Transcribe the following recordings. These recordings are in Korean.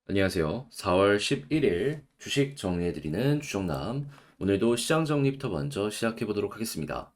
안녕하세요. 4월 11일 주식 정리해드리는 주정남. 오늘도 시장 정리부터 먼저 시작해보도록 하겠습니다.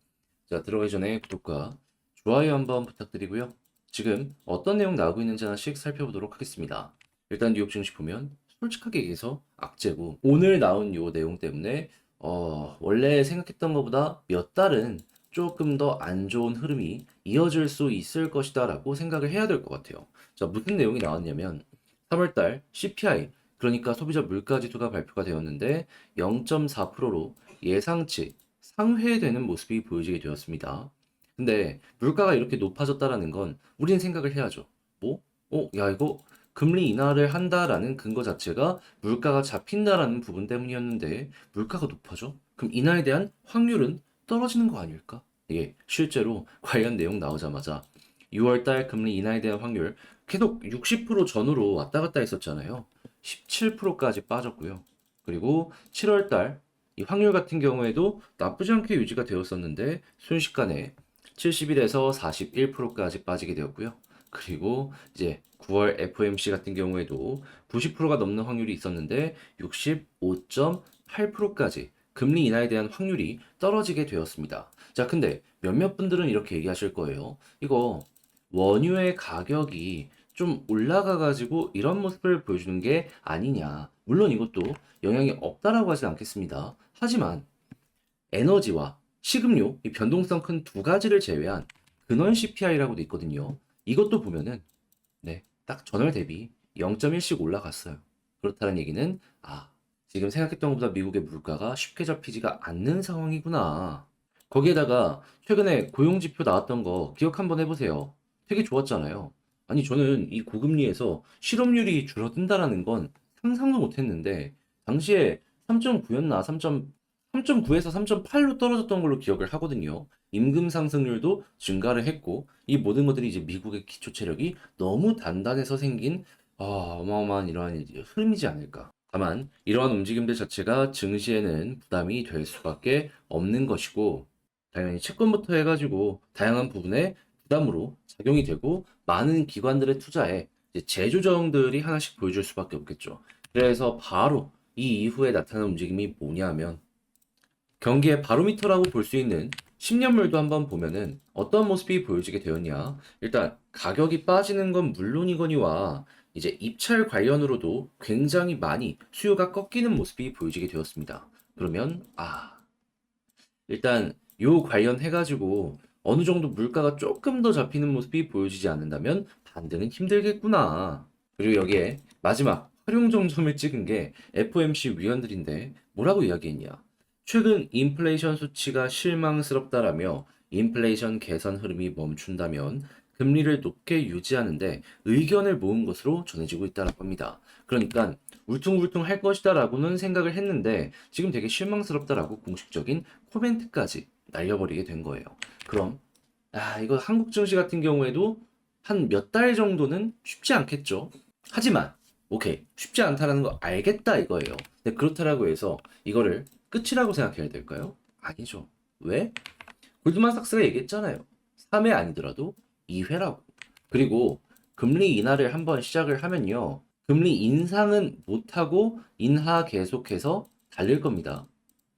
자, 들어가기 전에 구독과 좋아요 한번 부탁드리고요. 지금 어떤 내용 나오고 있는지 하나씩 살펴보도록 하겠습니다. 일단 뉴욕 증시 보면 솔직하게 얘기해서 악재고, 오늘 나온 요 내용 때문에 원래 생각했던 것보다 몇 달은 조금 더 안 좋은 흐름이 이어질 수 있을 것이다 라고 생각을 해야 될 것 같아요. 자, 무슨 내용이 나왔냐면 3월달 CPI, 그러니까 소비자 물가지수가 발표가 되었는데 0.4%로 예상치 상회되는 모습이 보여지게 되었습니다. 근데 물가가 이렇게 높아졌다라는 건 우리는 생각을 해야죠. 뭐? 야, 이거 금리 인하를 한다라는 근거 자체가 물가가 잡힌다라는 부분 때문이었는데 물가가 높아져? 그럼 인하에 대한 확률은 떨어지는 거 아닐까? 이게 실제로 관련 내용 나오자마자 6월달 금리 인하에 대한 확률 계속 60% 전후로 왔다 갔다 했었잖아요. 17%까지 빠졌고요. 그리고 7월달 이 확률 같은 경우에도 나쁘지 않게 유지가 되었었는데 순식간에 71에서 41%까지 빠지게 되었고요. 그리고 이제 9월 FOMC 같은 경우에도 90%가 넘는 확률이 있었는데 65.8%까지 금리 인하에 대한 확률이 떨어지게 되었습니다. 자, 근데 몇몇 분들은 이렇게 얘기하실 거예요. 이거 원유의 가격이 좀 올라가가지고 이런 모습을 보여주는 게 아니냐. 물론 이것도 영향이 없다라고 하진 않겠습니다. 하지만 에너지와 식음료, 이 변동성 큰 두 가지를 제외한 근원 CPI라고도 있거든요. 이것도 보면은 딱 전월 대비 0.1씩 올라갔어요. 그렇다는 얘기는 지금 생각했던 것보다 미국의 물가가 쉽게 잡히지가 않는 상황이구나. 거기에다가 최근에 고용지표 나왔던 거 기억 한번 해보세요. 되게 좋았잖아요. 아니, 저는 이 고금리에서 실업률이 줄어든다라는 건 상상도 못했는데 당시에 3.9였나 3.9에서 3.8로 떨어졌던 걸로 기억을 하거든요. 임금 상승률도 증가를 했고 이 모든 것들이 이제 미국의 기초 체력이 너무 단단해서 생긴 어마어마한 이러한 이제 흐름이지 않을까. 다만 이러한 움직임들 자체가 증시에는 부담이 될 수밖에 없는 것이고 당연히 채권부터 해가지고 다양한 부분에 부담으로 작용이 되고 많은 기관들의 투자에 이제 재조정들이 하나씩 보여줄 수밖에 없겠죠. 그래서 바로 이 이후에 나타난 움직임이 뭐냐면 경기의 바로미터라고 볼 수 있는 10년물도 한번 보면은 어떤 모습이 보여지게 되었냐. 일단 가격이 빠지는 건 물론이거니와 이제 입찰 관련으로도 굉장히 많이 수요가 꺾이는 모습이 보여지게 되었습니다. 그러면 일단 요 관련해가지고 어느 정도 물가가 조금 더 잡히는 모습이 보여지지 않는다면 반등은 힘들겠구나. 그리고 여기에 마지막 활용점점을 찍은 게 FOMC 위원들인데 뭐라고 이야기했냐. 최근 인플레이션 수치가 실망스럽다라며 인플레이션 개선 흐름이 멈춘다면 금리를 높게 유지하는데 의견을 모은 것으로 전해지고 있다고 합니다. 그러니까 울퉁불퉁 할 것이다라고는 생각을 했는데 지금 되게 실망스럽다라고 공식적인 코멘트까지 날려버리게 된 거예요. 그럼 이거 한국 증시 같은 경우에도 한 몇 달 정도는 쉽지 않겠죠. 하지만 오케이, 쉽지 않다라는 거 알겠다 이거예요. 근데 그렇다라고 해서 이거를 끝이라고 생각해야 될까요? 아니죠. 왜? 골드만삭스가 얘기했잖아요. 3회 아니더라도 2회라고. 그리고 금리 인하를 한번 시작을 하면요. 금리 인상은 못하고 인하 계속해서 달릴 겁니다.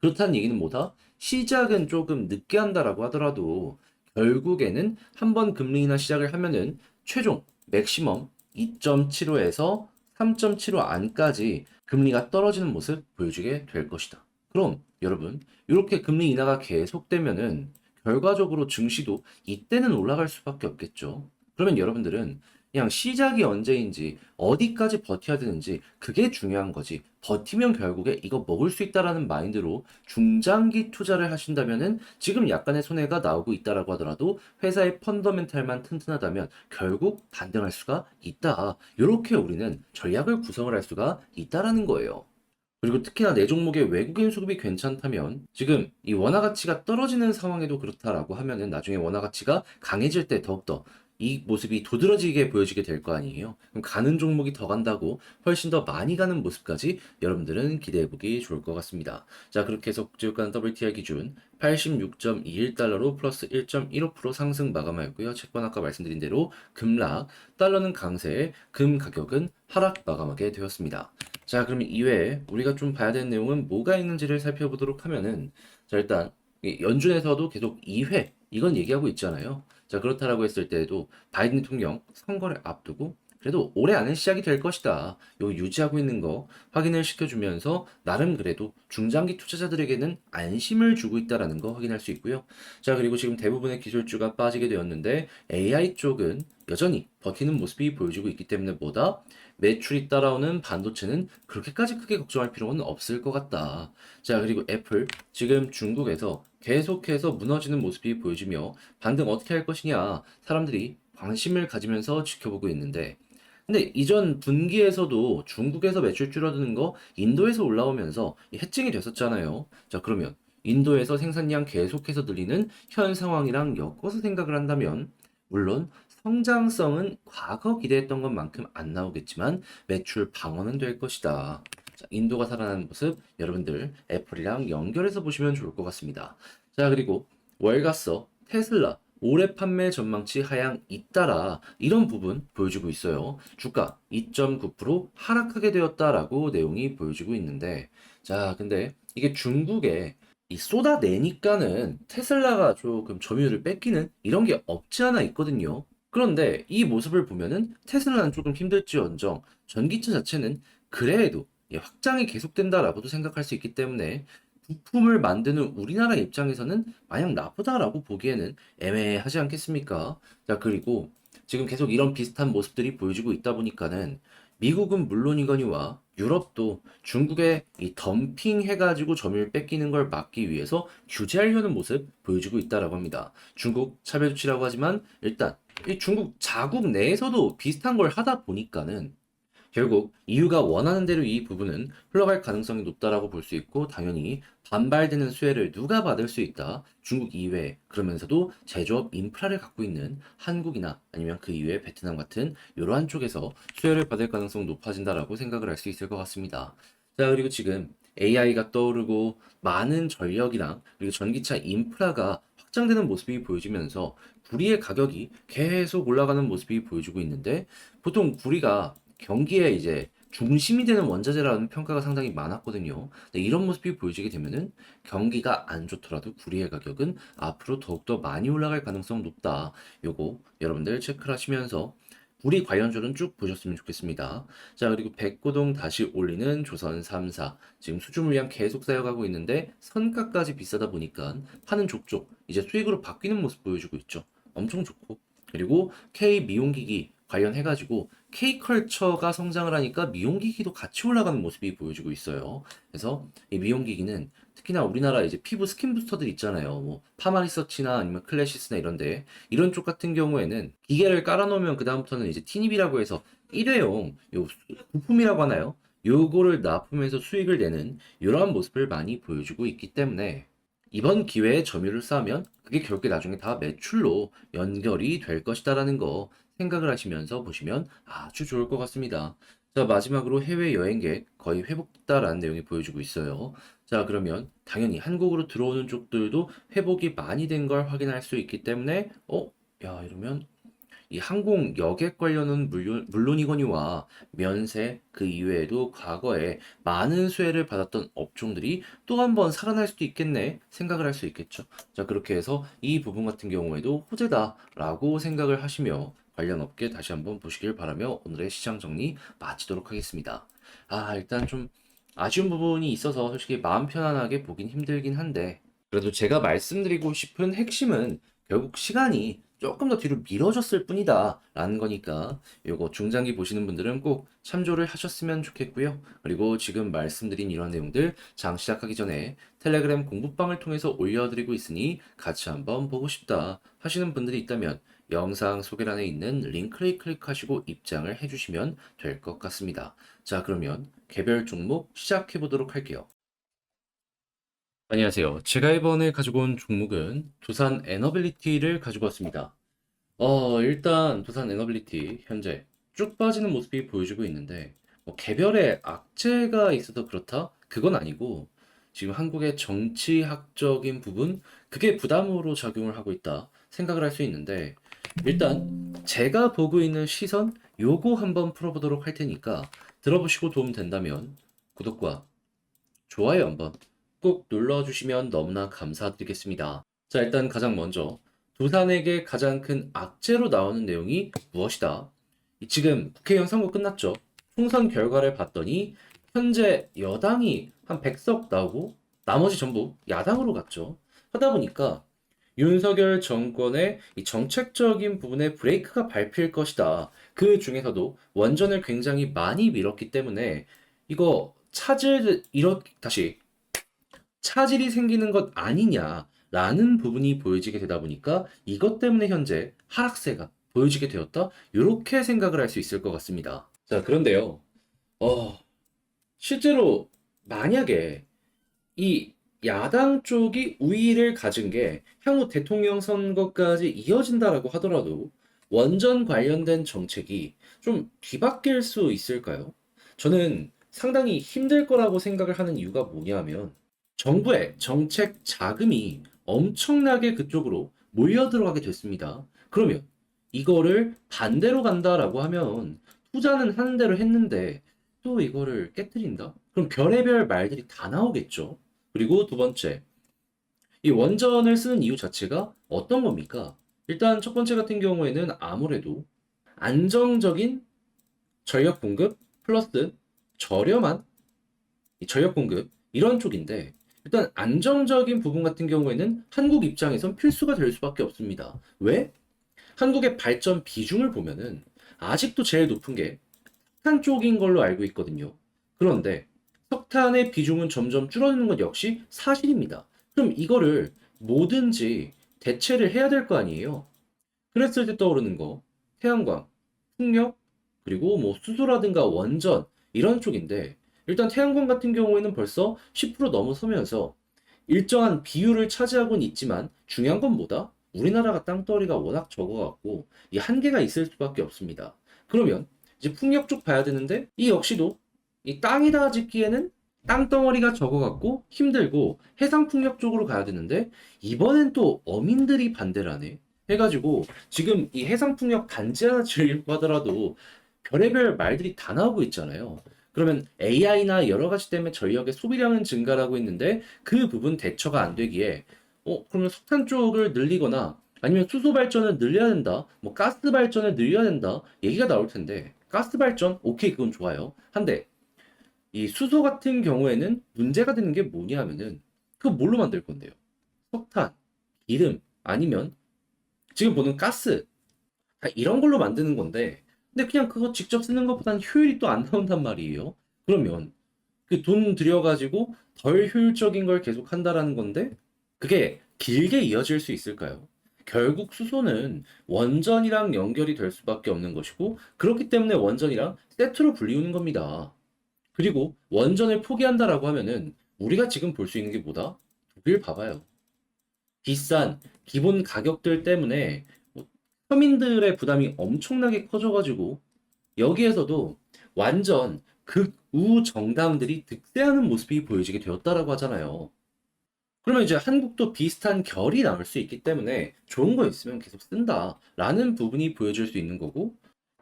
그렇다는 얘기는 뭐다? 시작은 조금 늦게 한다라고 하더라도 결국에는 한번 금리 인하 시작을 하면은 최종 맥시멈 2.75에서 3.75 안까지 금리가 떨어지는 모습 보여주게 될 것이다. 그럼 여러분, 이렇게 금리 인하가 계속되면은 결과적으로 증시도 이때는 올라갈 수밖에 없겠죠. 그러면 여러분들은 그냥 시작이 언제인지 어디까지 버텨야 되는지 그게 중요한 거지. 버티면 결국에 이거 먹을 수 있다라는 마인드로 중장기 투자를 하신다면은 지금 약간의 손해가 나오고 있다라고 하더라도 회사의 펀더멘탈만 튼튼하다면 결국 반등할 수가 있다. 이렇게 우리는 전략을 구성을 할 수가 있다라는 거예요. 그리고 특히나 내 종목의 외국인 수급이 괜찮다면 지금 이 원화 가치가 떨어지는 상황에도 그렇다라고 하면은 나중에 원화 가치가 강해질 때 더욱더 이 모습이 도드라지게 보여지게 될 거 아니에요. 그럼 가는 종목이 더 간다고 훨씬 더 많이 가는 모습까지 여러분들은 기대해 보기 좋을 것 같습니다. 자, 그렇게 해서 국제유가는 WTI 기준 86.21달러로 플러스 1.15% 상승 마감하였고요. 채권 아까 말씀드린 대로 급락, 달러는 강세, 금 가격은 하락 마감하게 되었습니다. 자, 그러면 이외에 우리가 좀 봐야 되는 내용은 뭐가 있는지를 살펴보도록 하면은, 자, 일단 연준에서도 계속 2회 이건 얘기하고 있잖아요. 자, 그렇다라고 했을 때에도 바이든 대통령 선거를 앞두고 그래도 올해 안에 시작이 될 것이다. 요 유지하고 있는 거 확인을 시켜주면서 나름 그래도 중장기 투자자들에게는 안심을 주고 있다라는 거 확인할 수 있고요. 자, 그리고 지금 대부분의 기술주가 빠지게 되었는데 AI 쪽은 여전히 버티는 모습이 보여지고 있기 때문에 뭐다? 매출이 따라오는 반도체는 그렇게까지 크게 걱정할 필요는 없을 것 같다. 자, 그리고 애플 지금 중국에서 계속해서 무너지는 모습이 보여지며 반등 어떻게 할 것이냐 사람들이 관심을 가지면서 지켜보고 있는데, 근데 이전 분기에서도 중국에서 매출 줄어드는 거 인도에서 올라오면서 해증이 됐었잖아요. 자, 그러면 인도에서 생산량 계속해서 늘리는 현 상황이랑 엮어서 생각을 한다면, 물론 성장성은 과거 기대했던 것만큼 안 나오겠지만 매출 방어는 될 것이다. 자, 인도가 살아나는 모습 여러분들 애플이랑 연결해서 보시면 좋을 것 같습니다. 자, 그리고 월가서 테슬라 올해 판매 전망치 하향 잇따라 이런 부분 보여주고 있어요. 주가 2.9% 하락하게 되었다라고 내용이 보여지고 있는데, 자, 근데 이게 중국에 이 쏟아내니까는 테슬라가 조금 점유율을 뺏기는 이런 게 없지 않아 있거든요. 그런데 이 모습을 보면은 테슬라는 조금 힘들지언정 전기차 자체는 그래도 확장이 계속된다라고도 생각할 수 있기 때문에 부품을 만드는 우리나라 입장에서는 마냥 나쁘다라고 보기에는 애매하지 않겠습니까? 자, 그리고 지금 계속 이런 비슷한 모습들이 보여지고 있다 보니까는 미국은 물론이거니와 유럽도 중국의 이 덤핑 해가지고 점유율 뺏기는 걸 막기 위해서 규제하려는 모습 보여지고 있다라고 합니다. 중국 차별 조치라고 하지만 일단 이 중국 자국 내에서도 비슷한 걸 하다 보니까는 결국 EU가 원하는 대로 이 부분은 흘러갈 가능성이 높다라고 볼 수 있고, 당연히 반발되는 수혜를 누가 받을 수 있다. 중국 이외, 그러면서도 제조업 인프라를 갖고 있는 한국이나 아니면 그 이외 베트남 같은 이러한 쪽에서 수혜를 받을 가능성 높아진다라고 생각을 할 수 있을 것 같습니다. 자, 그리고 지금 AI가 떠오르고 많은 전력이랑 그리고 전기차 인프라가 확장되는 모습이 보여지면서 구리의 가격이 계속 올라가는 모습이 보여지고 있는데, 보통 구리가 경기에 이제 중심이 되는 원자재라는 평가가 상당히 많았거든요. 근데 이런 모습이 보여지게 되면은 경기가 안 좋더라도 구리의 가격은 앞으로 더욱더 많이 올라갈 가능성 높다. 요거 여러분들 체크를 하시면서 구리 관련주는 쭉 보셨으면 좋겠습니다. 자, 그리고 백고동 다시 올리는 조선 3사. 지금 수주 물량 계속 쌓여가고 있는데 선가까지 비싸다 보니까 파는 족족 이제 수익으로 바뀌는 모습 보여주고 있죠. 엄청 좋고. 그리고 K 미용기기 관련해가지고 K컬처가 성장을 하니까 미용기기도 같이 올라가는 모습이 보여지고 있어요. 그래서 이 미용기기는 특히나 우리나라 이제 피부 스킨 부스터들 있잖아요. 뭐 파마리서치나 아니면 클래시스나 이런데 이런 쪽 같은 경우에는 기계를 깔아놓으면 그 다음부터는 이제 티닙이라고 해서 일회용 요 부품이라고 하나요? 요거를 납품해서 수익을 내는 이러한 모습을 많이 보여주고 있기 때문에 이번 기회에 점유율을 쌓으면 그게 결국에 나중에 다 매출로 연결이 될 것이다라는 거 생각을 하시면서 보시면 아주 좋을 것 같습니다. 자, 마지막으로 해외 여행객 거의 회복됐다라는 내용이 보여주고 있어요. 자, 그러면 당연히 한국으로 들어오는 쪽들도 회복이 많이 된 걸 확인할 수 있기 때문에 야, 이러면 이 항공 여객 관련은 물론이거니와 면세 그 이외에도 과거에 많은 수혜를 받았던 업종들이 또 한 번 살아날 수도 있겠네 생각을 할 수 있겠죠. 자, 그렇게 해서 이 부분 같은 경우에도 호재다라고 생각을 하시며 관련 업계 다시 한번 보시길 바라며 오늘의 시장 정리 마치도록 하겠습니다. 일단 좀 아쉬운 부분이 있어서 솔직히 마음 편안하게 보긴 힘들긴 한데, 그래도 제가 말씀드리고 싶은 핵심은 결국 시간이 조금 더 뒤로 미뤄졌을 뿐이다 라는 거니까 요거 중장기 보시는 분들은 꼭 참조를 하셨으면 좋겠고요. 그리고 지금 말씀드린 이런 내용들 장 시작하기 전에 텔레그램 공부방을 통해서 올려드리고 있으니 같이 한번 보고 싶다 하시는 분들이 있다면 영상 소개란에 있는 링크를 클릭하시고 입장을 해주시면 될 것 같습니다. 자, 그러면 개별 종목 시작해 보도록 할게요. 안녕하세요. 제가 이번에 가지고 온 종목은 두산 에너빌리티를 가지고 왔습니다. 일단 두산 에너빌리티 현재 쭉 빠지는 모습이 보여주고 있는데 뭐 개별의 악재가 있어서 그렇다? 그건 아니고 지금 한국의 정치학적인 부분 그게 부담으로 작용을 하고 있다 생각을 할 수 있는데 일단 제가 보고 있는 시선 요거 한번 풀어보도록 할 테니까 들어보시고 도움 된다면 구독과 좋아요 한번 꼭 눌러주시면 너무나 감사드리겠습니다. 자, 일단 가장 먼저 두산에게 가장 큰 악재로 나오는 내용이 무엇이다? 지금 국회의원 선거 끝났죠? 총선 결과를 봤더니 현재 여당이 한 100석 나오고 나머지 전부 야당으로 갔죠. 하다 보니까 윤석열 정권의 이 정책적인 부분에 브레이크가 밟힐 것이다. 그 중에서도 원전을 굉장히 많이 밀었기 때문에 이거 다시 차질이 생기는 것 아니냐라는 부분이 보여지게 되다 보니까 이것 때문에 현재 하락세가 보여지게 되었다. 이렇게 생각을 할 수 있을 것 같습니다. 자, 그런데요. 어, 실제로 만약에 이 야당 쪽이 우위를 가진 게 향후 대통령 선거까지 이어진다라고 하더라도 원전 관련된 정책이 좀 뒤바뀔 수 있을까요? 저는 상당히 힘들 거라고 생각을 하는 이유가 뭐냐면 정부의 정책 자금이 엄청나게 그쪽으로 몰려 들어가게 됐습니다. 그러면 이거를 반대로 간다라고 하면 투자는 하는 대로 했는데 또 이거를 깨뜨린다? 그럼 별의별 말들이 다 나오겠죠. 그리고 두 번째, 이 원전을 쓰는 이유 자체가 어떤 겁니까? 일단 첫 번째 같은 경우에는 아무래도 안정적인 전력 공급 플러스 저렴한 이 전력 공급 이런 쪽인데 일단 안정적인 부분 같은 경우에는 한국 입장에선 필수가 될 수밖에 없습니다. 왜? 한국의 발전 비중을 보면은 아직도 제일 높은 게 석탄 쪽인 걸로 알고 있거든요. 그런데 석탄의 비중은 점점 줄어드는 것 역시 사실입니다. 그럼 이거를 뭐든지 대체를 해야 될 거 아니에요? 그랬을 때 떠오르는 거, 태양광, 풍력, 그리고 뭐 수소라든가 원전, 이런 쪽인데, 일단 태양광 같은 경우에는 벌써 10% 넘어서면서 일정한 비율을 차지하고는 있지만, 중요한 건 뭐다? 우리나라가 땅덩어리가 워낙 적어갖고, 이 한계가 있을 수밖에 없습니다. 그러면, 이제 풍력 쪽 봐야 되는데, 이 역시도, 이 땅에다 짓기에는 땅덩어리가 적어갖고 힘들고 해상 풍력 쪽으로 가야 되는데, 이번엔 또 어민들이 반대를 하네. 해가지고 지금 이 해상풍력 단지 하나 지으려고 하더라도 별의별 말들이 다 나오고 있잖아요. 그러면 AI나 여러 가지 때문에 전력의 소비량은 증가하고 있는데 그 부분 대처가 안 되기에 그러면 석탄 쪽을 늘리거나 아니면 수소 발전을 늘려야 된다. 뭐 가스 발전을 늘려야 된다. 얘기가 나올 텐데 가스 발전 오케이 그건 좋아요. 한데 이 수소 같은 경우에는 문제가 되는 게 뭐냐 하면은 그거 뭘로 만들 건데요? 석탄, 기름 아니면 지금 보는 가스 다 이런 걸로 만드는 건데 근데 그냥 그거 직접 쓰는 것보다는 효율이 또 안 나온단 말이에요. 그러면 그 돈 들여가지고 덜 효율적인 걸 계속 한다라는 건데 그게 길게 이어질 수 있을까요? 결국 수소는 원전이랑 연결이 될 수밖에 없는 것이고 그렇기 때문에 원전이랑 세트로 불리우는 겁니다. 그리고 원전을 포기한다라고 하면은 우리가 지금 볼 수 있는 게 뭐다? 독일 봐봐요. 비싼 기본 가격들 때문에 뭐 서민들의 부담이 엄청나게 커져가지고 여기에서도 완전 극우 정당들이 득세하는 모습이 보여지게 되었다라고 하잖아요. 그러면 이제 한국도 비슷한 결이 나올 수 있기 때문에 좋은 거 있으면 계속 쓴다라는 부분이 보여질 수 있는 거고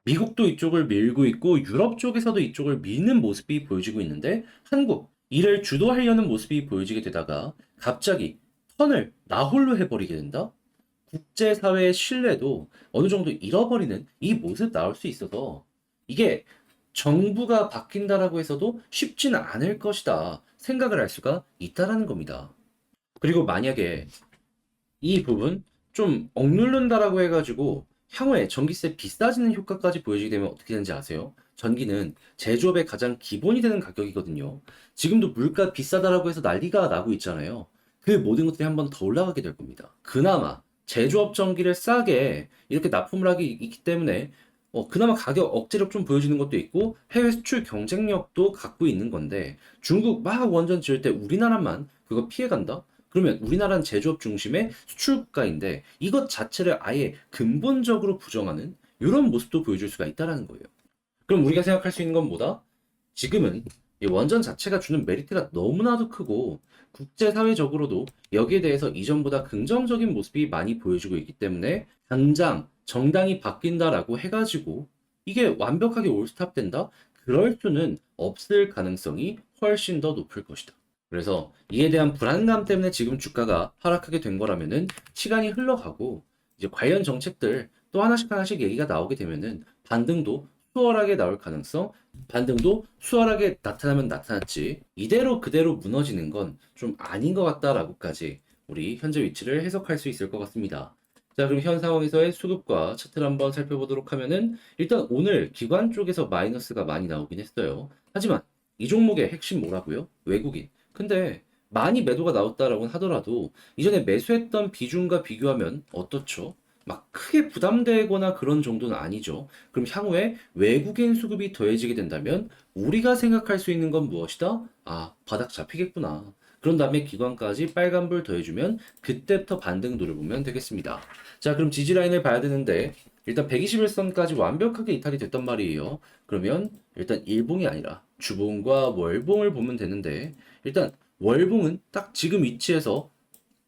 미국도 이쪽을 밀고 있고 유럽 쪽에서도 이쪽을 미는 모습이 보여지고 있는데 한국 이를 주도하려는 모습이 보여지게 되다가 갑자기 턴을 나홀로 해버리게 된다? 국제사회의 신뢰도 어느 정도 잃어버리는 이 모습 나올 수 있어서 이게 정부가 바뀐다라고 해서도 쉽지는 않을 것이다 생각을 할 수가 있다라는 겁니다. 그리고 만약에 이 부분 좀 억누른다라고 해가지고 향후에 전기세 비싸지는 효과까지 보여지게 되면 어떻게 되는지 아세요? 전기는 제조업의 가장 기본이 되는 가격이거든요. 지금도 물가 비싸다라고 해서 난리가 나고 있잖아요. 그 모든 것들이 한번 더 올라가게 될 겁니다. 그나마 제조업 전기를 싸게 이렇게 납품을 하기 있기 때문에 그나마 가격 억제력 좀 보여주는 것도 있고 해외 수출 경쟁력도 갖고 있는 건데 중국 막 원전 지을 때 우리나라만 그거 피해간다? 그러면 우리나라는 제조업 중심의 수출국가인데 이것 자체를 아예 근본적으로 부정하는 이런 모습도 보여줄 수가 있다라는 거예요. 그럼 우리가 생각할 수 있는 건 뭐다? 지금은 이 원전 자체가 주는 메리트가 너무나도 크고 국제사회적으로도 여기에 대해서 이전보다 긍정적인 모습이 많이 보여주고 있기 때문에 당장 정당이 바뀐다라고 해가지고 이게 완벽하게 올스탑된다? 그럴 수는 없을 가능성이 훨씬 더 높을 것이다. 그래서 이에 대한 불안감 때문에 지금 주가가 하락하게 된 거라면은 시간이 흘러가고 이제 관련 정책들 또 하나씩 하나씩 얘기가 나오게 되면은 반등도 수월하게 나올 가능성, 반등도 수월하게 나타나면 나타났지 이대로 그대로 무너지는 건 좀 아닌 것 같다라고까지 우리 현재 위치를 해석할 수 있을 것 같습니다. 자, 그럼 현 상황에서의 수급과 차트를 한번 살펴보도록 하면은 일단 오늘 기관 쪽에서 마이너스가 많이 나오긴 했어요. 하지만 이 종목의 핵심 뭐라고요? 외국인. 근데 많이 매도가 나왔다라고 하더라도 이전에 매수했던 비중과 비교하면 어떻죠? 막 크게 부담되거나 그런 정도는 아니죠. 그럼 향후에 외국인 수급이 더해지게 된다면 우리가 생각할 수 있는 건 무엇이다? 아, 바닥 잡히겠구나. 그런 다음에 기관까지 빨간불 더해주면 그때부터 반등 노려보면 되겠습니다. 자, 그럼 지지라인을 봐야 되는데 일단 121선까지 완벽하게 이탈이 됐단 말이에요. 그러면 일단 일봉이 아니라 주봉과 월봉을 보면 되는데 일단 월봉은 딱 지금 위치에서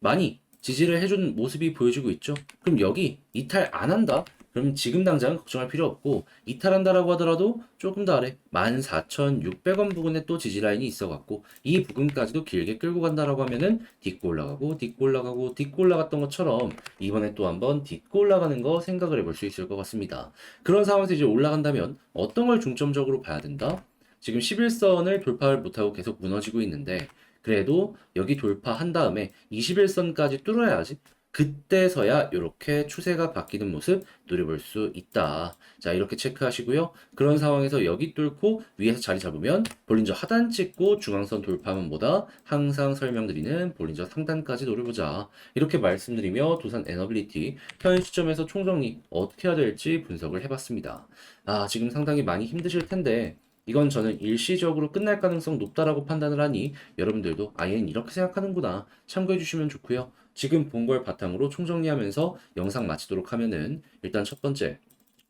많이 지지를 해준 모습이 보여지고 있죠. 그럼 여기 이탈 안 한다? 그럼 지금 당장은 걱정할 필요 없고 이탈한다라고 하더라도 조금 더 아래 14,600원 부근에 또 지지 라인이 있어갖고 이 부근까지도 길게 끌고 간다라고 하면은 딛고 올라가고 딛고 올라가고 딛고 올라갔던 것처럼 이번에 또 한번 딛고 올라가는 거 생각을 해볼 수 있을 것 같습니다. 그런 상황에서 이제 올라간다면 어떤 걸 중점적으로 봐야 된다? 지금 11선을 돌파를 못하고 계속 무너지고 있는데 그래도 여기 돌파한 다음에 21선까지 뚫어야지 그때서야 이렇게 추세가 바뀌는 모습 노려볼 수 있다. 자, 이렇게 체크하시고요. 그런 상황에서 여기 뚫고 위에서 자리 잡으면 볼린저 하단 찍고 중앙선 돌파하면 뭐다? 항상 설명드리는 볼린저 상단까지 노려보자. 이렇게 말씀드리며 두산 에너빌리티 현 시점에서 총정리 어떻게 해야 될지 분석을 해봤습니다. 아, 지금 상당히 많이 힘드실 텐데 이건 저는 일시적으로 끝날 가능성 높다라고 판단을 하니 여러분들도 아예는 이렇게 생각하는구나 참고해 주시면 좋고요. 지금 본 걸 바탕으로 총정리하면서 영상 마치도록 하면은 일단 첫 번째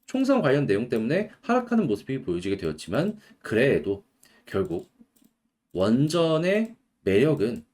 총선 관련 내용 때문에 하락하는 모습이 보여지게 되었지만 그래도 결국 원전의 매력은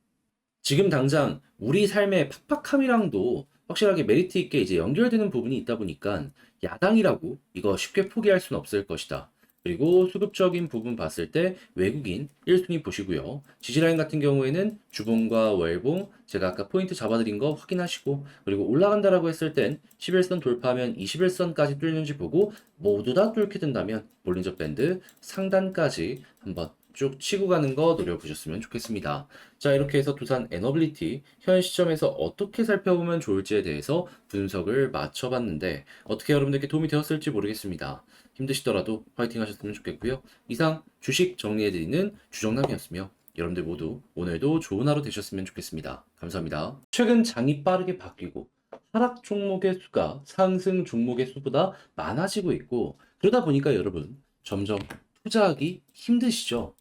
지금 당장 우리 삶의 팍팍함이랑도 확실하게 메리트 있게 이제 연결되는 부분이 있다 보니까 야당이라고 이거 쉽게 포기할 수는 없을 것이다. 그리고 수급적인 부분 봤을 때 외국인 1순위 보시고요. 지지라인 같은 경우에는 주봉과 월봉 제가 아까 포인트 잡아드린 거 확인하시고 그리고 올라간다라고 했을 땐 11선 돌파하면 21선까지 뚫는지 보고 모두 다 뚫게 된다면 볼린저 밴드 상단까지 한번 쭉 치고 가는 거 노려보셨으면 좋겠습니다. 자, 이렇게 해서 두산 에너빌리티 현 시점에서 어떻게 살펴보면 좋을지에 대해서 분석을 맞춰봤는데 어떻게 여러분들께 도움이 되었을지 모르겠습니다. 힘드시더라도 화이팅 하셨으면 좋겠고요. 이상 주식 정리해드리는 주정남이었으며 여러분들 모두 오늘도 좋은 하루 되셨으면 좋겠습니다. 감사합니다. 최근 장이 빠르게 바뀌고 하락 종목의 수가 상승 종목의 수보다 많아지고 있고 그러다 보니까 여러분 점점 투자하기 힘드시죠?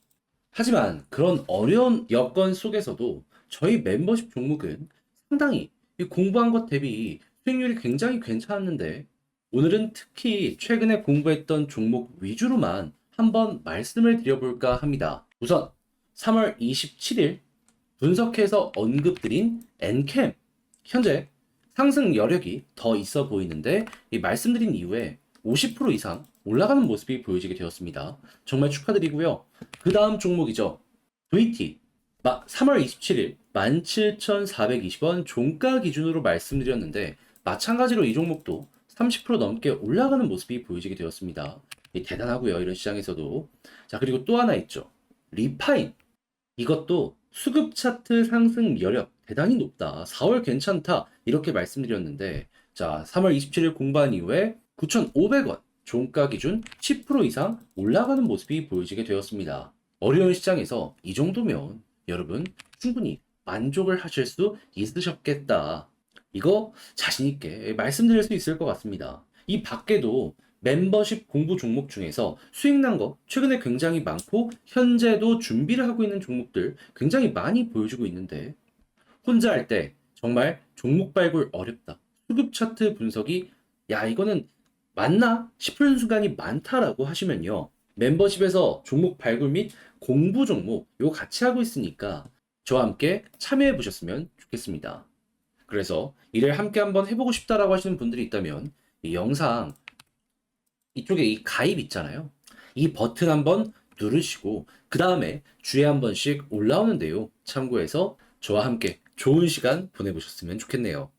하지만 그런 어려운 여건 속에서도 저희 멤버십 종목은 상당히 이 공부한 것 대비 수익률이 굉장히 괜찮았는데 오늘은 특히 최근에 공부했던 종목 위주로만 한번 말씀을 드려볼까 합니다. 우선 3월 27일 분석해서 언급드린 엔캠 현재 상승 여력이 더 있어 보이는데 이 말씀드린 이후에 50% 이상 올라가는 모습이 보여지게 되었습니다. 정말 축하드리고요. 그 다음 종목이죠. VT 3월 27일 17,420원 종가 기준으로 말씀드렸는데 마찬가지로 이 종목도 30% 넘게 올라가는 모습이 보여지게 되었습니다. 대단하고요. 이런 시장에서도. 자, 그리고 또 하나 있죠. 리파인. 이것도 수급 차트 상승 여력 대단히 높다. 4월 괜찮다. 이렇게 말씀드렸는데 자, 3월 27일 공반 이후에 9,500원 종가 기준 10% 이상 올라가는 모습이 보여지게 되었습니다. 어려운 시장에서 이 정도면 여러분 충분히 만족을 하실 수 있으셨겠다. 이거 자신있게 말씀드릴 수 있을 것 같습니다. 이 밖에도 멤버십 공부 종목 중에서 수익 난 거 최근에 굉장히 많고 현재도 준비를 하고 있는 종목들 굉장히 많이 보여주고 있는데 혼자 할 때 정말 종목 발굴 어렵다. 수급 차트 분석이 야 이거는 맞나 싶은 순간이 많다라고 하시면요. 멤버십에서 종목 발굴 및 공부 종목 이거 같이 하고 있으니까 저와 함께 참여해 보셨으면 좋겠습니다. 그래서 이를 함께 한번 해보고 싶다라고 하시는 분들이 있다면 이 영상 이쪽에 이 가입 있잖아요. 이 버튼 한번 누르시고 그 다음에 주에 한 번씩 올라오는데요. 참고해서 저와 함께 좋은 시간 보내보셨으면 좋겠네요.